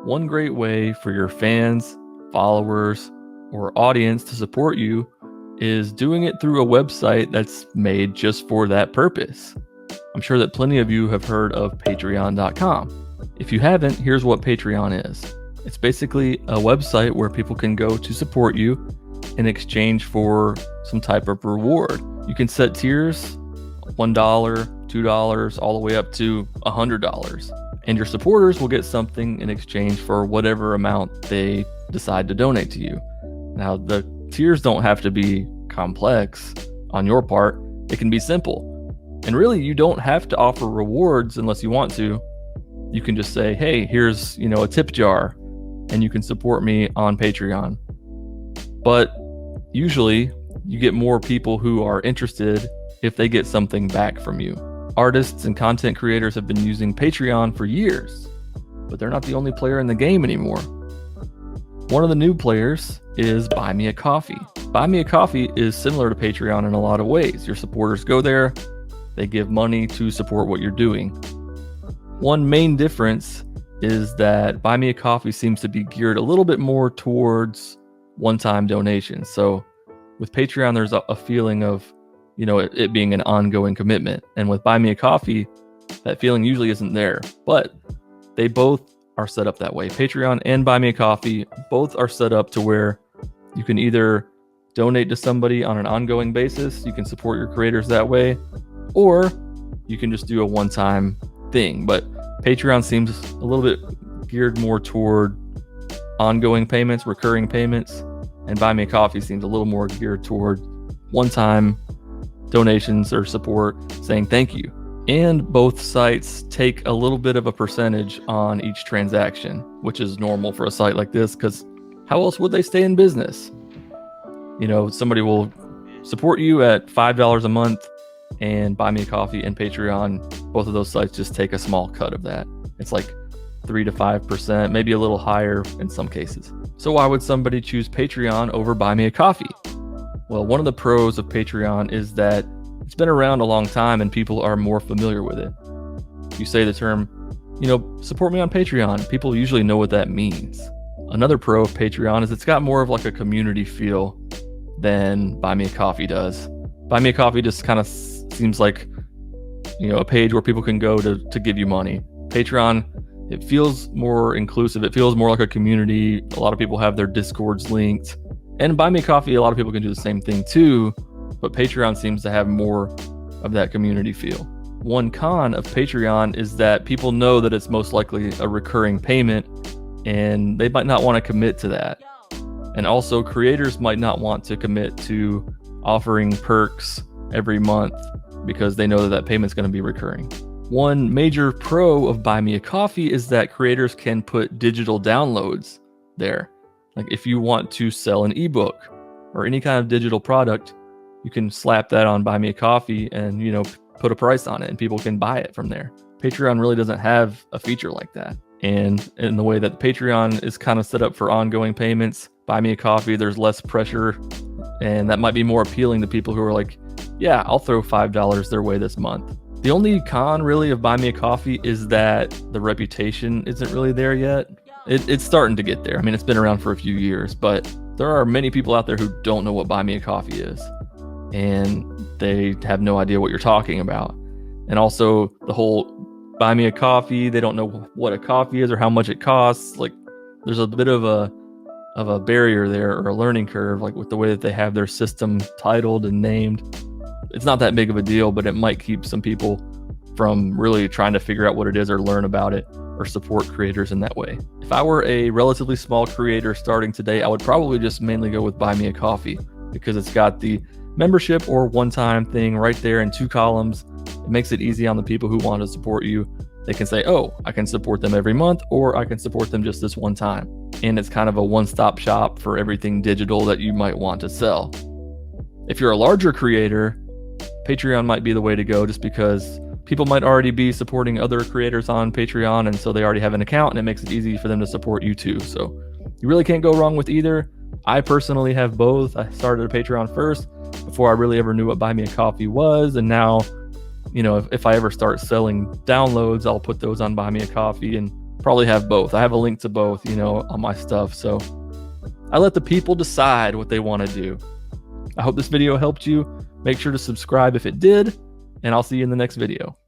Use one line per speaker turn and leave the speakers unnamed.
One great way for your fans, followers, or audience to support you is doing it through a website that's made just for that purpose. I'm sure that plenty of you have heard of Patreon.com. If you haven't, here's what Patreon is. It's basically a website where people can go to support you in exchange for some type of reward. You can set tiers, $1, $2, all the way up to $100. And your supporters will get something in exchange for whatever amount they decide to donate to you. Now, the tiers don't have to be complex on your part. It can be simple. And really, you don't have to offer rewards unless you want to. You can just say, hey, here's, a tip jar, and you can support me on Patreon. But usually, you get more people who are interested if they get something back from you. Artists and content creators have been using Patreon for years, but they're not the only player in the game anymore. One of the new players is Buy Me a Coffee. Buy Me a Coffee is similar to Patreon in a lot of ways. Your supporters go there, they give money to support what you're doing. One main difference is that Buy Me a Coffee seems to be geared a little bit more towards one-time donations. So with Patreon, there's a feeling of it being an ongoing commitment. And with Buy Me a Coffee, that feeling usually isn't there. But they both are set up that way. Patreon and Buy Me a Coffee both are set up to where you can either donate to somebody on an ongoing basis, you can support your creators that way, or you can just do a one-time thing. But Patreon seems a little bit geared more toward ongoing payments, recurring payments, and Buy Me a Coffee seems a little more geared toward one-time donations or support, saying thank you. And both sites take a little bit of a percentage on each transaction, which is normal for a site like this, because how else would they stay in business? Somebody will support you at $5 a month, and Buy Me a Coffee and Patreon, both of those sites just take a small cut of that. It's like 3 to 5%, maybe a little higher in some cases. So why would somebody choose Patreon over Buy Me a Coffee? Well, one of the pros of Patreon is that it's been around a long time and people are more familiar with it. You say the term, support me on Patreon. People usually know what that means. Another pro of Patreon is it's got more of like a community feel than Buy Me a Coffee does. Buy Me a Coffee just kind of seems like, a page where people can go to give you money. Patreon, it feels more inclusive. It feels more like a community. A lot of people have their Discords linked. And Buy Me a Coffee, a lot of people can do the same thing too, but Patreon seems to have more of that community feel. One con of Patreon is that people know that it's most likely a recurring payment, and they might not want to commit to that. And also, creators might not want to commit to offering perks every month because they know that payment's going to be recurring. One major pro of Buy Me a Coffee is that creators can put digital downloads there. Like if you want to sell an ebook or any kind of digital product, you can slap that on Buy Me a Coffee and, put a price on it and people can buy it from there. Patreon really doesn't have a feature like that. And in the way that Patreon is kind of set up for ongoing payments, Buy Me a Coffee, there's less pressure, and that might be more appealing to people who are like, yeah, I'll throw $5 their way this month. The only con really of Buy Me a Coffee is that the reputation isn't really there yet. It's starting to get there. I mean, it's been around for a few years, but there are many people out there who don't know what Buy Me a Coffee is, and they have no idea what you're talking about. And also the whole Buy Me a Coffee, they don't know what a coffee is or how much it costs. Like there's a bit of a barrier there, or a learning curve, like with the way that they have their system titled and named. It's not that big of a deal, but it might keep some people from really trying to figure out what it is or learn about it or support creators in that way. If I were a relatively small creator starting today, I would probably just mainly go with Buy Me a Coffee because it's got the membership or one-time thing right there in 2 columns. It makes it easy on the people who want to support you. They can say, oh, I can support them every month, or I can support them just this one time. And it's kind of a one-stop shop for everything digital that you might want to sell. If you're a larger creator, Patreon might be the way to go, just because people might already be supporting other creators on Patreon, and so they already have an account, and it makes it easy for them to support you too. So you really can't go wrong with either. I personally have both. I started a Patreon first before I really ever knew what Buy Me a Coffee was, and now, if I ever start selling downloads, I'll put those on Buy Me a Coffee, and probably have both. I have a link to both, on my stuff. So I let the people decide what they want to do. I hope this video helped you. Make sure to subscribe if it did, and I'll see you in the next video.